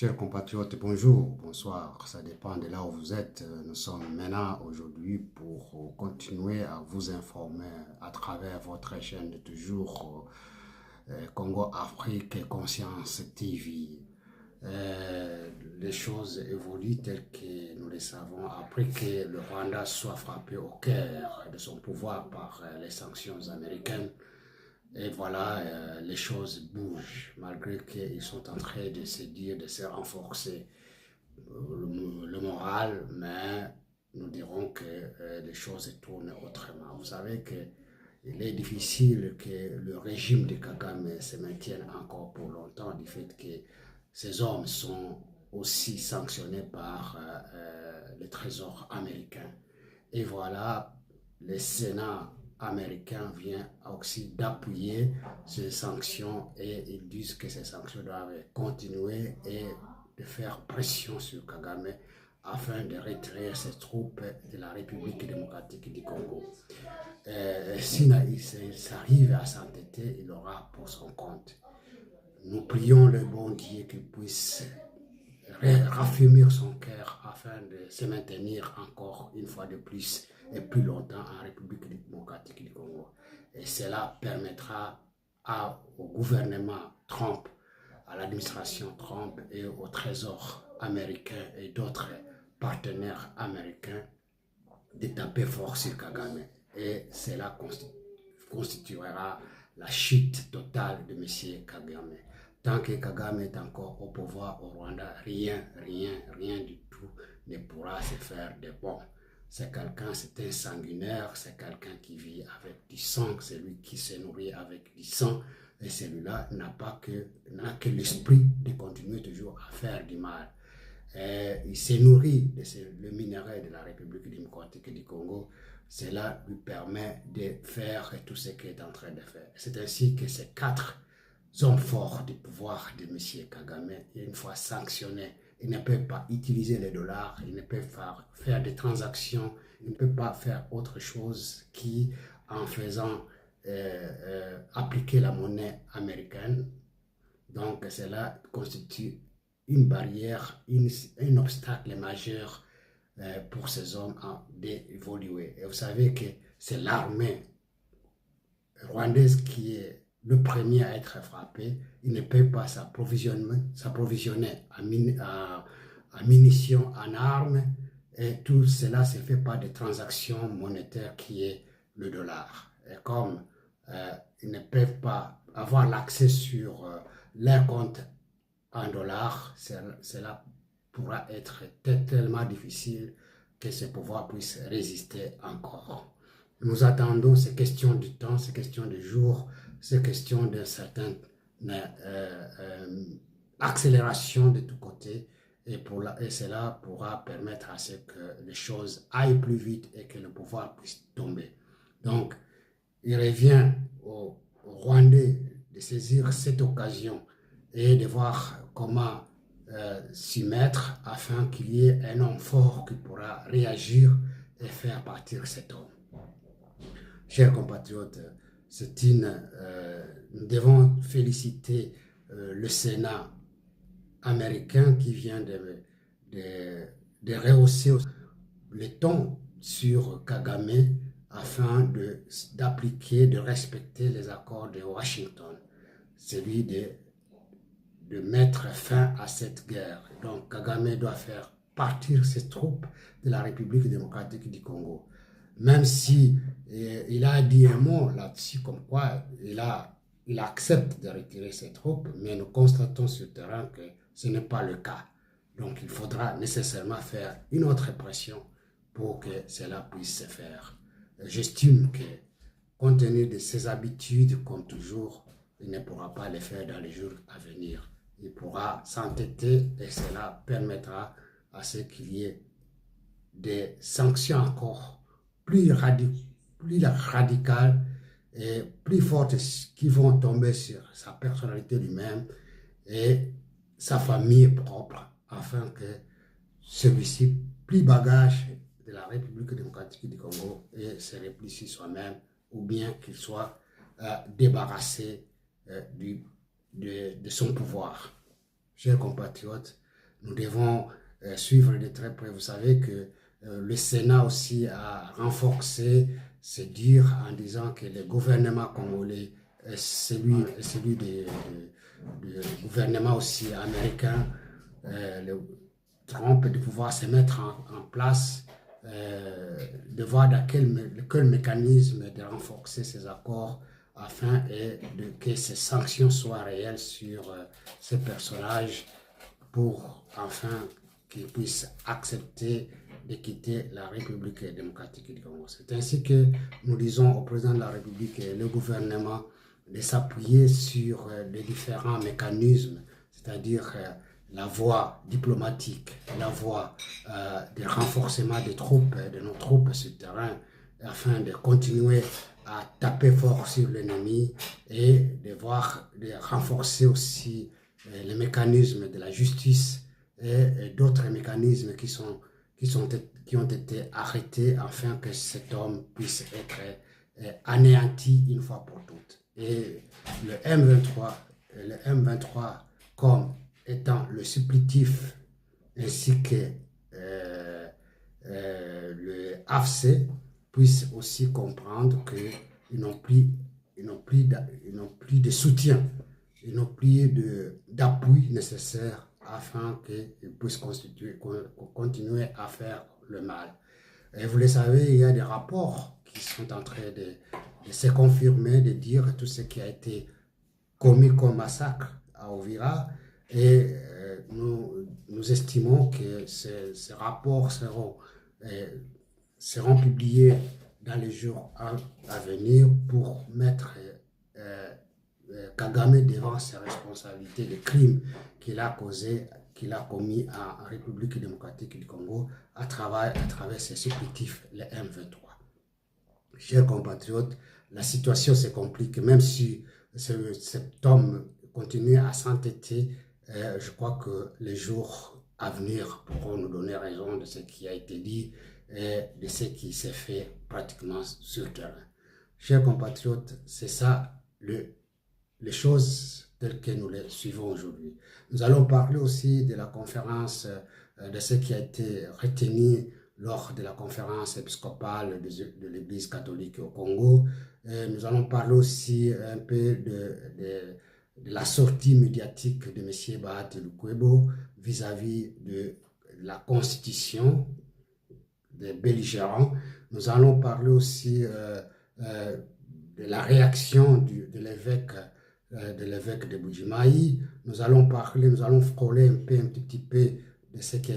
Chers compatriotes, bonjour, bonsoir, ça dépend de là où vous êtes. Nous sommes maintenant aujourd'hui pour continuer à vous informer à travers votre chaîne de toujours Congo Afrique et Conscience TV. Les choses évoluent telles que nous le savons après que le Rwanda soit frappé au cœur de son pouvoir par les sanctions américaines. Et voilà, les choses bougent, malgré qu'ils sont en train de se dire, de se renforcer le moral, mais nous dirons que les choses tournent autrement. Vous savez qu'il est difficile que le régime de Kagame se maintienne encore pour longtemps, du fait que ces hommes sont aussi sanctionnés par le Trésor américain. Et voilà, le Sénat américain vient aussi d'appuyer ces sanctions et ils disent que ces sanctions doivent continuer et de faire pression sur Kagame afin de retirer ses troupes de la République démocratique du Congo. S'il s'arrive à s'entêter, il aura pour son compte. Nous prions le bon Dieu qu'il puisse raffermir son cœur afin de se maintenir encore une fois de plus et plus longtemps en République démocratique du Congo. Et cela permettra au gouvernement Trump, à l'administration Trump et au Trésor américain et d'autres partenaires américains de taper fort sur Kagame. Et cela constituera la chute totale de M. Kagame. Tant que Kagame est encore au pouvoir au Rwanda, rien du tout ne pourra se faire de bon. C'est quelqu'un, c'est un sanguinaire, c'est quelqu'un qui vit avec du sang, c'est lui qui se nourrit avec du sang, et celui-là n'a que l'esprit de continuer toujours à faire du mal. Il se nourrit le minerai de la République démocratique du Congo. Cela lui permet de faire tout ce qu'il est en train de faire. C'est ainsi que ces quatre hommes forts du pouvoir de M. Kagame, une fois sanctionnés, ils ne peuvent pas utiliser les dollars, ils ne peuvent pas faire des transactions, ils ne peuvent pas faire autre chose qu'en faisant appliquer la monnaie américaine. Donc cela constitue une barrière, un obstacle majeur pour ces hommes d'évoluer. Et vous savez que c'est l'armée rwandaise qui est le premier à être frappé. Il ne peut pas s'approvisionner en munitions, en armes, et tout cela se fait par des transactions monétaires qui est le dollar. Et comme ils ne peuvent pas avoir l'accès sur leur compte en dollars, cela pourra être tellement difficile que ce pouvoir puisse résister encore. Nous attendons ces questions du temps, ces questions de jours, ces questions de certaines accélérations de tous côtés, et cela pourra permettre à ce que les choses aillent plus vite et que le pouvoir puisse tomber. Donc, il revient aux Rwandais de saisir cette occasion et de voir comment s'y mettre afin qu'il y ait un homme fort qui pourra réagir et faire partir cet homme. Chers compatriotes, nous devons féliciter le Sénat américain qui vient de rehausser le ton sur Kagame afin d'appliquer, de respecter les accords de Washington, celui de mettre fin à cette guerre. Donc Kagame doit faire partir ses troupes de la République démocratique du Congo. Même si il a dit un mot là-dessus, comme quoi il accepte de retirer ses troupes, mais nous constatons sur le terrain que ce n'est pas le cas. Donc il faudra nécessairement faire une autre pression pour que cela puisse se faire. J'estime que, compte tenu de ses habitudes, comme toujours, il ne pourra pas les faire dans les jours à venir. Il pourra s'entêter et cela permettra à ce qu'il y ait des sanctions encore plus radicales et plus fortes qui vont tomber sur sa personnalité lui-même et sa famille propre, afin que celui-ci plie bagage de la République démocratique du Congo et se replie sur soi-même, ou bien qu'il soit débarrassé de son pouvoir. Chers compatriotes, nous devons suivre de très près. Vous savez que le Sénat aussi a renforcé ses dires en disant que le gouvernement congolais est celui du gouvernement aussi américain, Trump, de pouvoir se mettre en place, de voir dans quel mécanisme de renforcer ces accords afin que ces sanctions soient réelles sur ces personnages pour enfin qu'ils puissent accepter de quitter la République démocratique du Congo. C'est ainsi que nous disons au président de la République et le gouvernement de s'appuyer sur les différents mécanismes, c'est-à-dire la voie diplomatique, la voie de renforcement des troupes, de nos troupes sur le terrain, afin de continuer à taper fort sur l'ennemi et de renforcer aussi les mécanismes de la justice et d'autres mécanismes qui ont été arrêtés afin que cet homme puisse être anéanti une fois pour toutes. Et le M23 comme étant le supplétif ainsi que le AFC puissent aussi comprendre qu'ils n'ont plus de soutien, ils n'ont plus d'appui nécessaire afin qu'ils puissent continuer à faire le mal. Et vous le savez, il y a des rapports qui sont en train de se confirmer, de dire tout ce qui a été commis comme massacre à Uvira. Et nous estimons que ces rapports seront publiés dans les jours à venir pour mettre Kagame devant ses responsabilités de crimes qu'il a commis en République démocratique du Congo à travers ses supplétifs, les M23. Chers compatriotes, la situation se complique, même si cet homme continue à s'entêter. Je crois que les jours à venir pourront nous donner raison de ce qui a été dit et de ce qui s'est fait pratiquement sur le terrain. Chers compatriotes, c'est ça les choses telles que nous les suivons aujourd'hui. Nous allons parler aussi de la conférence, de ce qui a été retenu lors de la conférence épiscopale de l'Église catholique au Congo. Nous allons parler aussi un peu de la sortie médiatique de M. Bahati Lukwebo vis-à-vis de la constitution des belligérants. Nous allons parler aussi de la réaction de l'évêque de Bujimaï. Nous allons frôler un petit peu de ce qui a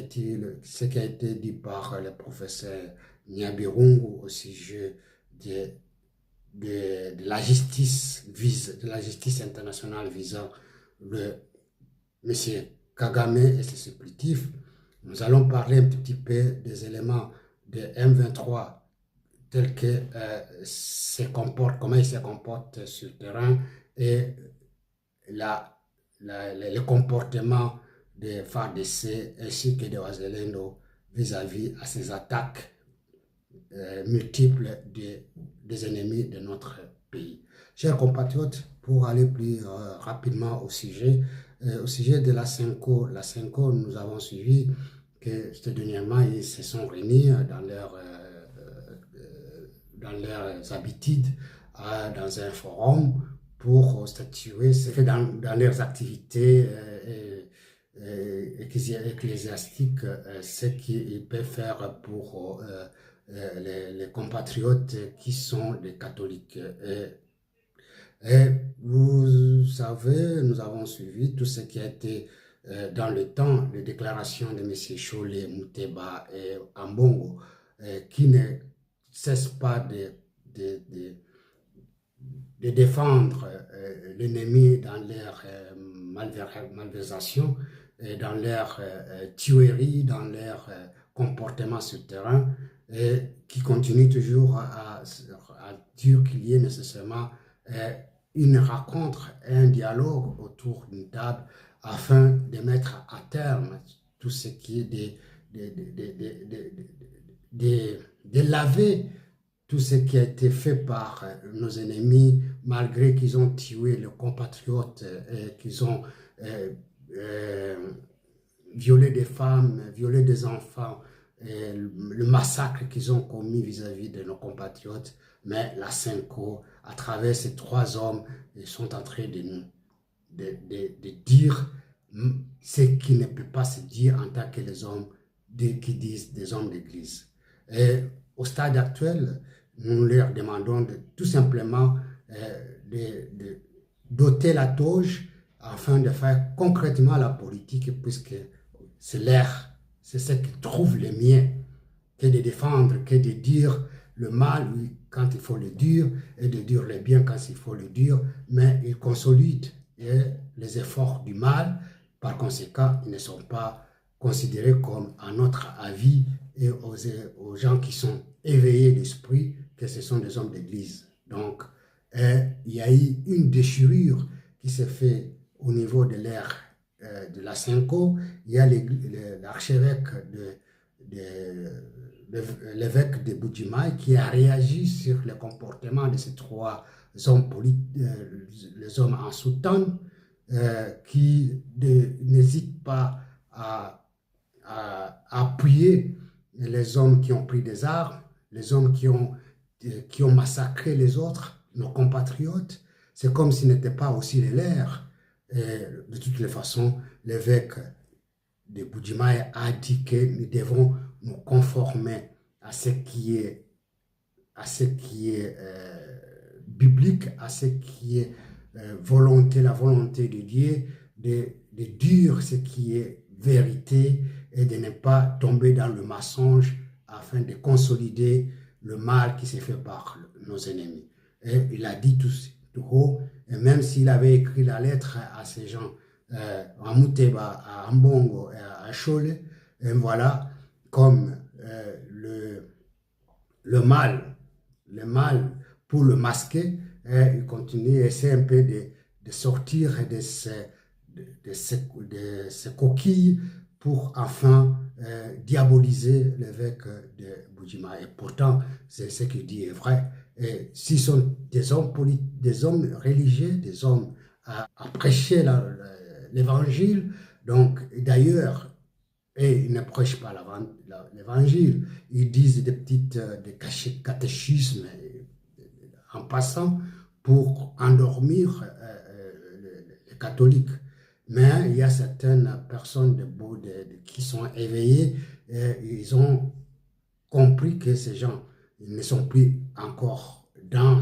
été dit par le professeur Nyabirungu au sujet de la justice internationale visant M. Kagame et ses supplétifs. Nous allons parler un petit peu des éléments de M23 tels que comment ils se comportent sur le terrain et le comportement de FARDC ainsi que de Wazalendo vis-à-vis à ces attaques multiples des ennemis de notre pays. Chers compatriotes, pour aller plus rapidement au sujet de la CENCO, nous avons suivi que dernièrement, ils se sont réunis dans leurs habitudes, dans un forum pour statuer dans leurs activités ecclésiastiques, ce qu'ils peuvent faire pour les compatriotes qui sont des catholiques. Et vous savez, nous avons suivi tout ce qui a été dans le temps, les déclarations de M. Cholet, Mouteba et Ambongo, qui ne cessent pas de défendre l'ennemi dans leur malversation, dans leur tuerie, dans leur comportement sur le terrain, et qui continuent toujours à dire qu'il y ait nécessairement une rencontre, un dialogue autour d'une table afin de mettre à terme tout ce qui est de laver tout ce qui a été fait par nos ennemis, malgré qu'ils ont tué le compatriote, qu'ils ont violer des femmes, violer des enfants, et le massacre qu'ils ont commis vis-à-vis de nos compatriotes. Mais la Senko, à travers ces trois hommes, ils sont en train de dire ce qui ne peut pas se dire en tant que les hommes qui disent des hommes d'église. Et au stade actuel, nous leur demandons tout simplement de doter la toge afin de faire concrètement la politique, puisque c'est l'air, c'est ce qui trouve le mien, que de défendre, que de dire le mal quand il faut le dire, et de dire le bien quand il faut le dire, mais ils consolident les efforts du mal. Par conséquent, ils ne sont pas considérés comme, à notre avis, et aux gens qui sont éveillés d'esprit, que ce sont des hommes d'église. Donc, il y a eu une déchirure qui s'est faite au niveau de l'ère de la Senko. Il y a l'archevêque l'évêque de Bujimaï qui a réagi sur le comportement de ces trois hommes les hommes en soutane, qui n'hésitent pas à appuyer les hommes qui ont pris des armes, les hommes qui ont massacré les autres, nos compatriotes. C'est comme s'ils n'étaient pas aussi les leurs. De toutes les façons, l'évêque de Bujimaï a dit que nous devons nous conformer à ce qui est, biblique, à ce qui est la volonté de Dieu, de dire ce qui est vérité et de ne pas tomber dans le mensonge afin de consolider le mal qui s'est fait par nos ennemis. Et il a dit tout haut, et même s'il avait écrit la lettre à ces gens, à Mouteba, à Ambongo, à Chole, et voilà, comme le mal pour le masquer, il continue à essayer un peu de sortir de ces coquilles pour enfin diaboliser l'évêque de Bujimaï. Et pourtant, c'est ce qu'il dit est vrai. Et s'ils sont des hommes religieux, des hommes à prêcher l'évangile, donc d'ailleurs, et ils ne prêchent pas l'évangile, ils disent des catéchismes en passant pour endormir les catholiques. Mais il y a certaines personnes qui sont éveillées, et ils ont compris que ces gens ne sont plus encore dans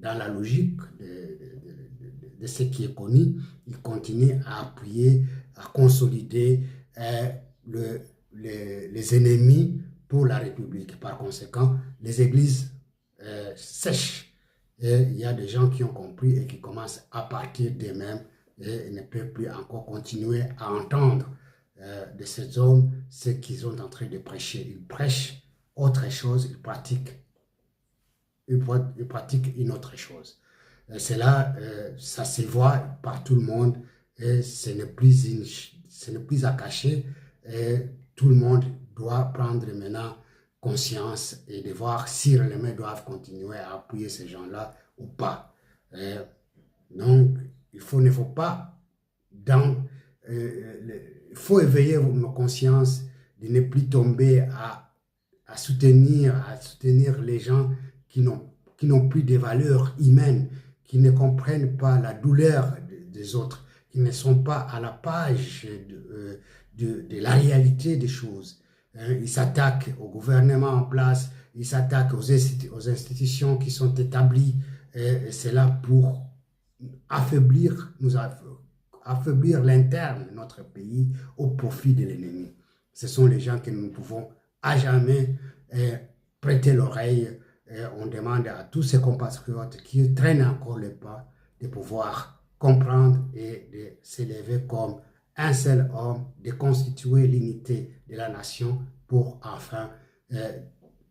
la logique de ce qui est connu. Ils continuent à appuyer, à consolider les ennemis pour la République. Par conséquent, les églises sèchent. Et il y a des gens qui ont compris et qui commencent à partir d'eux-mêmes et ne peuvent plus encore continuer à entendre de ces hommes ce qu'ils sont en train de prêcher. Ils prêchent autre chose, ils pratiquent une autre chose. Cela, ça se voit par tout le monde et ce n'est plus à cacher. Et tout le monde doit prendre maintenant conscience et de voir si les mains doivent continuer à appuyer ces gens-là ou pas. Donc, il ne faut pas il faut éveiller nos consciences de ne plus tomber à soutenir les gens qui n'ont plus de valeurs humaines, qui ne comprennent pas la douleur des autres, qui ne sont pas à la page de la réalité des choses. Ils s'attaquent au gouvernement en place, ils s'attaquent aux institutions qui sont établies, et c'est là pour affaiblir l'interne de notre pays au profit de l'ennemi. Ce sont les gens que nous ne pouvons à jamais prêter l'oreille. On demande à tous ces compatriotes qui traînent encore le pas de pouvoir comprendre et de s'élever comme un seul homme, de constituer l'unité de la nation pour enfin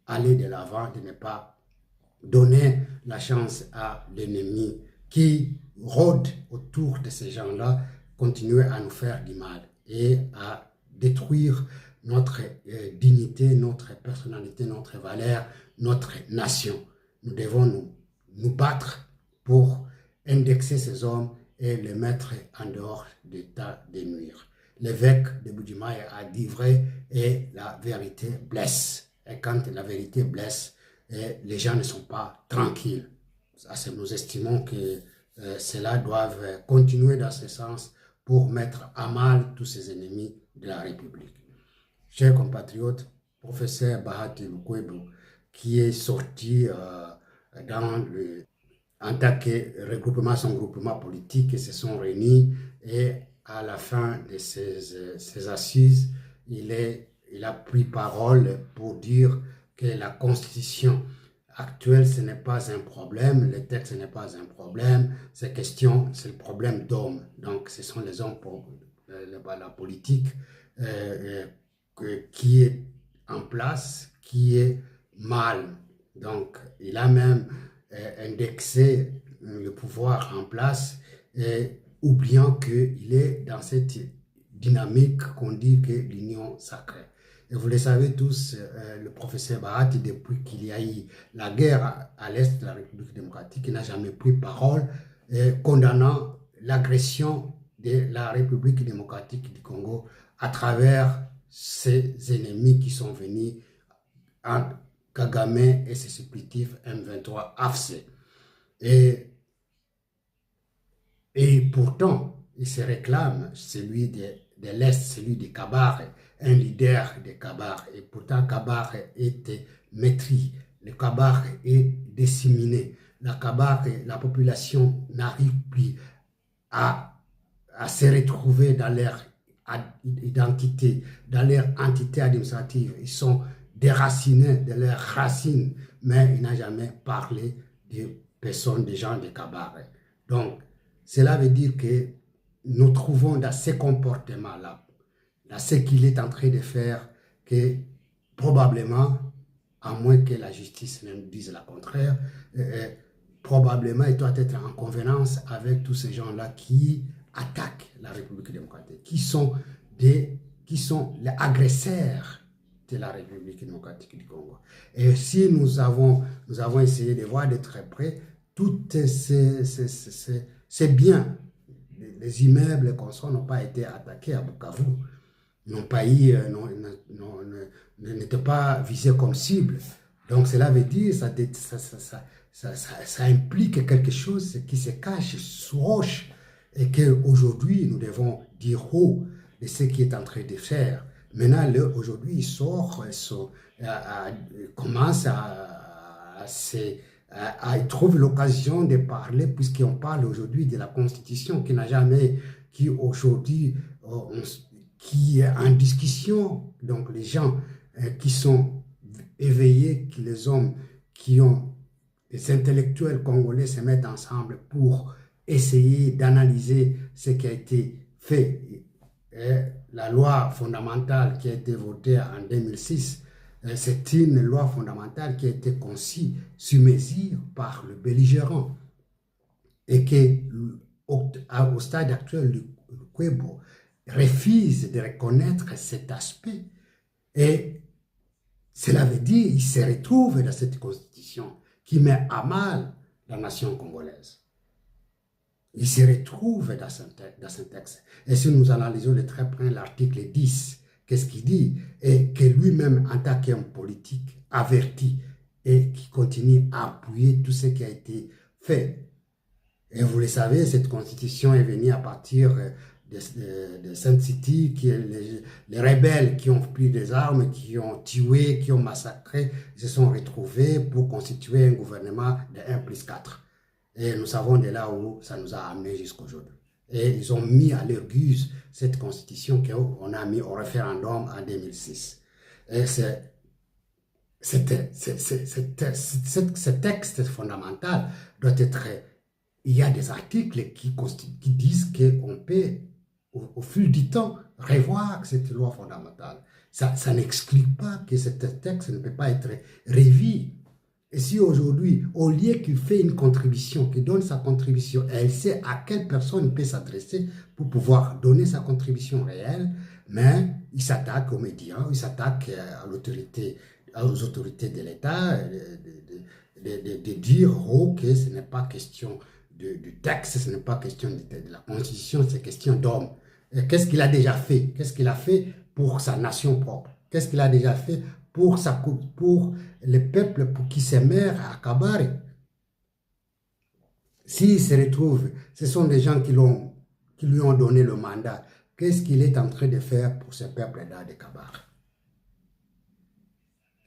aller de l'avant, de ne pas donner la chance à l'ennemi qui rôde autour de ces gens-là, continuer à nous faire du mal et à détruire notre dignité, notre personnalité, notre valeur, notre nation. Nous devons nous battre pour indexer ces hommes et les mettre en dehors d'état de nuire. l'évêque de Bujimaï a dit vrai et la vérité blesse. Et quand la vérité blesse, les gens ne sont pas tranquilles. Nous estimons que cela doit continuer dans ce sens pour mettre à mal tous ces ennemis de la République. Chers compatriotes, professeur Bahati Lukwebo, qui est sorti en tant que regroupement, son groupement politique, se sont réunis et à la fin de ces assises, il a pris parole pour dire que la Constitution actuelle, ce n'est pas un problème, le texte n'est pas un problème, c'est le problème d'hommes. Donc, ce sont les hommes pour la politique qui est en place, qui est mal. Donc, il a même indexé le pouvoir en place, oubliant qu'il est dans cette dynamique qu'on dit que l'union sacrée. Et vous le savez tous, le professeur Bahati, depuis qu'il y a eu la guerre à l'est de la République démocratique, il n'a jamais pris parole condamnant l'agression de la République démocratique du Congo à travers ses ennemis qui sont venus en Kagame et ses supplétifs M23 AFC. Et pourtant, il se réclame celui de l'Est, celui de Kabar, un leader de Kabar. Et pourtant, Kabar est maîtrisé. Le Kabar est disséminé. La population n'arrive plus à se retrouver dans leur identité, dans leur entité administrative. Ils sont déracinés de leurs racines, mais il n'a jamais parlé de personnes, des gens de Kabar. Donc, cela veut dire que nous trouvons dans ces comportements-là, dans ce qu'il est en train de faire, que probablement, à moins que la justice ne nous dise le contraire, probablement il doit être en convenance avec tous ces gens-là qui attaquent la République démocratique, qui sont les agresseurs de la République démocratique du Congo. Et si nous avons essayé de voir de très près, toutes ces biens, les immeubles, les consorts n'ont pas été attaqués à Bukavu, n'étaient pas visés comme cible. Donc cela veut dire, ça implique quelque chose qui se cache sous roche et qu'aujourd'hui nous devons dire haut de ce qui est en train de faire. Maintenant, aujourd'hui, il sort, commence il trouve l'occasion de parler, puisqu'on parle aujourd'hui de la Constitution qui aujourd'hui, qui est en discussion. Donc les gens qui sont éveillés, les hommes les intellectuels congolais se mettent ensemble pour essayer d'analyser ce qui a été fait. La loi fondamentale qui a été votée en 2006, c'est une loi fondamentale qui a été conçue sur mesure par le belligérant et qui, au stade actuel, le Kwebo refuse de reconnaître cet aspect. Et cela veut dire qu'il se retrouve dans cette constitution qui met à mal la nation congolaise. Il se retrouve dans ce texte. Et si nous analysons de très près l'article 10, qu'est-ce qu'il dit? Et que lui-même, en tant qu'homme politique, averti et qui continue à appuyer tout ce qui a été fait. Et vous le savez, cette constitution est venue à partir de Sainte-City, les rebelles qui ont pris des armes, qui ont tué, qui ont massacré, se sont retrouvés pour constituer un gouvernement de 1+4. Et nous savons de là où ça nous a amené jusqu'aujourd'hui. Et ils ont mis à leur guise cette constitution qu'on a mis au référendum en 2006. Et ce texte fondamental doit être... Il y a des articles qui disent qu'on peut, au fil du temps, revoir cette loi fondamentale. Ça n'exclut pas que ce texte ne peut pas être revu. Et si aujourd'hui, au lieu qu'il fait une contribution, qu'il donne sa contribution, elle sait à quelle personne il peut s'adresser pour pouvoir donner sa contribution réelle, mais il s'attaque aux médias, il s'attaque aux autorités de l'État, de dire que ce n'est pas question du texte, ce n'est pas question de la Constitution, c'est question d'homme. qu'est-ce qu'il a déjà fait? Qu'est-ce qu'il a fait pour sa nation propre? Qu'est-ce qu'il a déjà fait pour le peuple pour qui s'est mère à Kabare? S'il se retrouve, ce sont des gens qui lui ont donné le mandat. Qu'est-ce qu'il est en train de faire pour ce peuple-là de Kabare?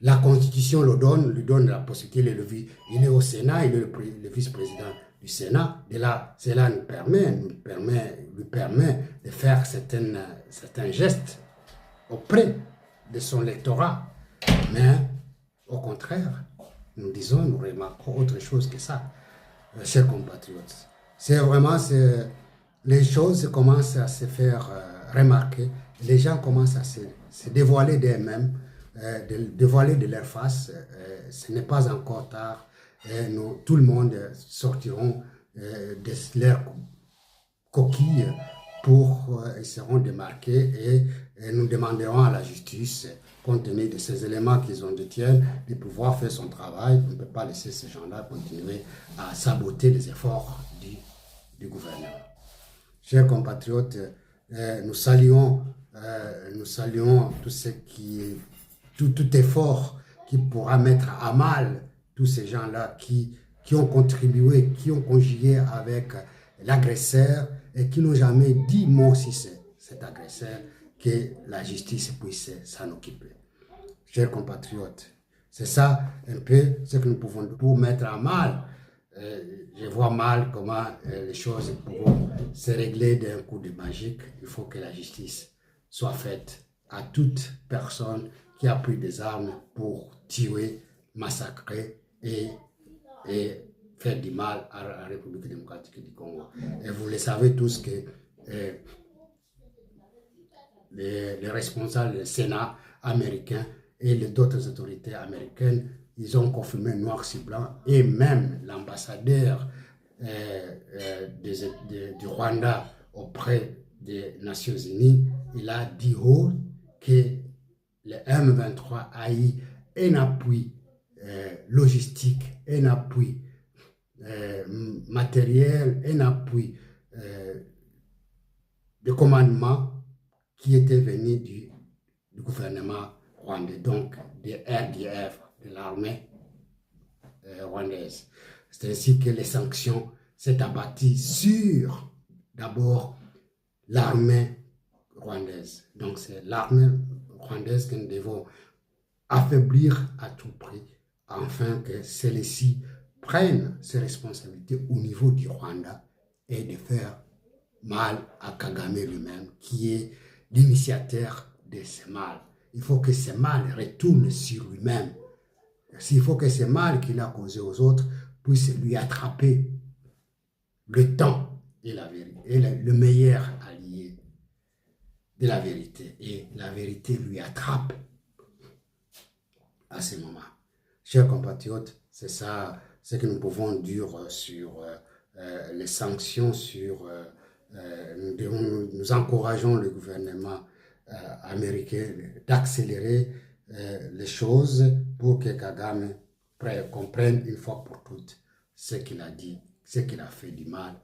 La Constitution lui donne la possibilité, il est au Sénat, il est le vice-président du Sénat. Et là, cela lui permet de faire certains gestes auprès de son lectorat. Mais au contraire, nous remarquons autre chose que ça, chers compatriotes. C'est vraiment, les choses commencent à se faire remarquer, les gens commencent à se dévoiler d'eux-mêmes, dévoiler de leur face. Ce n'est pas encore tard. Tout le monde sortiront de leur coquille ils seront démarqués et nous demanderons à la justice, compte tenu de ces éléments qu'ils ont détiennent, de pouvoir faire son travail. On ne peut pas laisser ces gens-là continuer à saboter les efforts du gouvernement. Chers compatriotes, nous saluons tout effort qui pourra mettre à mal tous ces gens-là qui ont contribué, qui ont conjugué avec l'agresseur et qui n'ont jamais dit mot si c'est cet agresseur, que la justice puisse s'en occuper. Chers compatriotes, c'est ça un peu ce que nous pouvons pour mettre à mal. Je vois mal comment les choses pourront se régler d'un coup de magique. Il faut que la justice soit faite à toute personne qui a pris des armes pour tuer, massacrer et faire du mal à la République démocratique du Congo. Et vous le savez tous que les responsables du Sénat américain et d'autres autorités américaines, ils ont confirmé noir sur blanc, et même l'ambassadeur du Rwanda auprès des Nations Unies, il a dit haut que le M23 a eu un appui logistique, un appui matériel, un appui de commandement qui était venu du gouvernement rwandais, donc de RDF, de l'armée rwandaise. C'est ainsi que les sanctions s'est abattues sur d'abord l'armée rwandaise. Donc c'est l'armée rwandaise que nous devons affaiblir à tout prix, afin que celle-ci prenne ses responsabilités au niveau du Rwanda et de faire mal à Kagame lui-même, qui est l'initiateur de ce mal. Il faut que ce mal retourne sur lui-même. Il faut que ce mal qu'il a causé aux autres puisse lui attraper le temps et la vérité, et le meilleur allié de la vérité. Et la vérité lui attrape à ce moment. Chers compatriotes, c'est ça ce que nous pouvons dire sur les sanctions, nous encourageons le gouvernement américain d'accélérer les choses pour que Kagame comprenne une fois pour toutes ce qu'il a dit, ce qu'il a fait du mal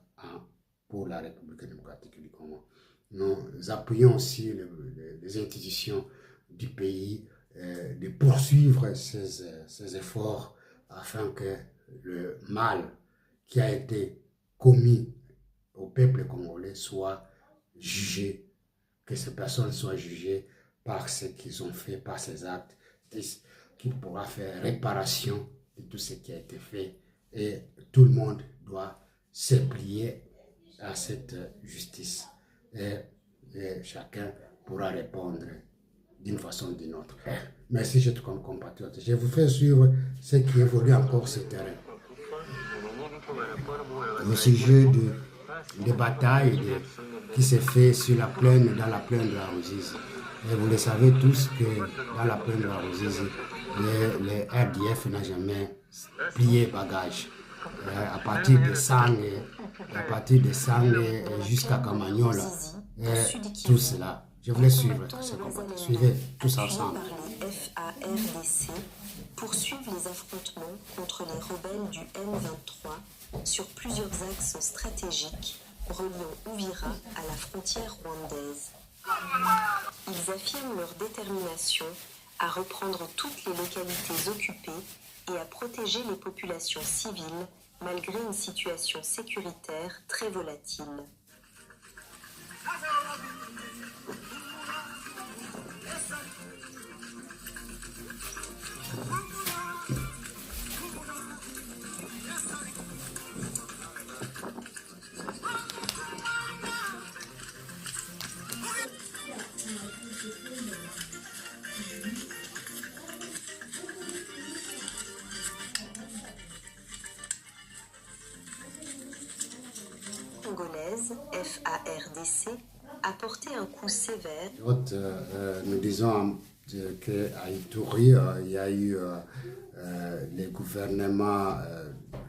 pour la République démocratique du Congo. Nous appuyons aussi les institutions du pays de poursuivre ces efforts afin que le mal qui a été commis au peuple congolais soit jugé, que ces personnes soient jugées par ce qu'ils ont fait, par ces actes, qui pourra faire réparation de tout ce qui a été fait. Et tout le monde doit se plier à cette justice. Et chacun pourra répondre d'une façon ou d'une autre. Merci, chers compatriotes. Je vous fais suivre ce qui évolue encore sur le terrain. Le sujet de bataille qui s'est fait dans la plaine de la Ruzizi. Et vous le savez tous que dans la plaine de la Ruzizi, le RDF n'a jamais plié bagage. À partir de Sang jusqu'à Kamanyola, tout cela. Je voulais suivre ce combat. Suivez tous ensemble. Par les FARDC poursuivent les affrontements contre les rebelles du M23 sur plusieurs axes stratégiques reliant Uvira à la frontière rwandaise. Ils affirment leur détermination à reprendre toutes les localités occupées et à protéger les populations civiles malgré une situation sécuritaire très volatile. Congolaise, FARDC, a porté un coup sévère. Nous disons qu'à Ituri, il y a eu les gouvernements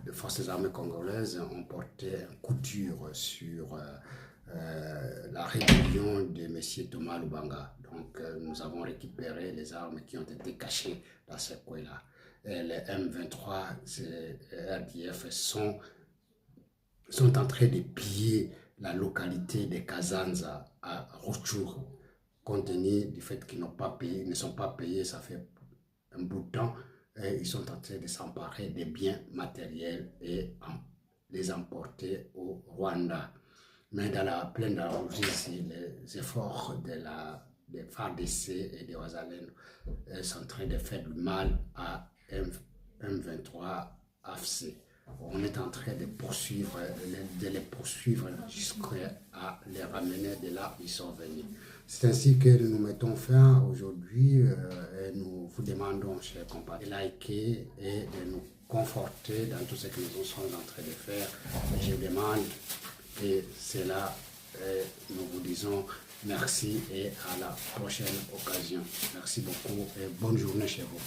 des forces armées congolaises ont porté un coup dur sur la rébellion de M. Thomas Lubanga. Donc nous avons récupéré les armes qui ont été cachées dans ces coins-là. Les M23, ces RDF sont en train de piller la localité de Kazanza à Rutshuru, compte tenu du fait qu'ils ne sont pas payés, ça fait un bout de temps, et ils sont en train de s'emparer des biens matériels et les emporter au Rwanda. Mais dans la plaine d'Arusha, les efforts des FARDC et des Wazalendo sont en train de faire du mal à M23 AFC. On est en train de les poursuivre jusqu'à les ramener de là où ils sont venus. C'est ainsi que nous mettons fin aujourd'hui et nous vous demandons, chers compatriotes, de liker et de nous conforter dans tout ce que nous sommes en train de faire. Et je demande, et c'est là, nous vous disons merci et à la prochaine occasion. Merci beaucoup et bonne journée chez vous.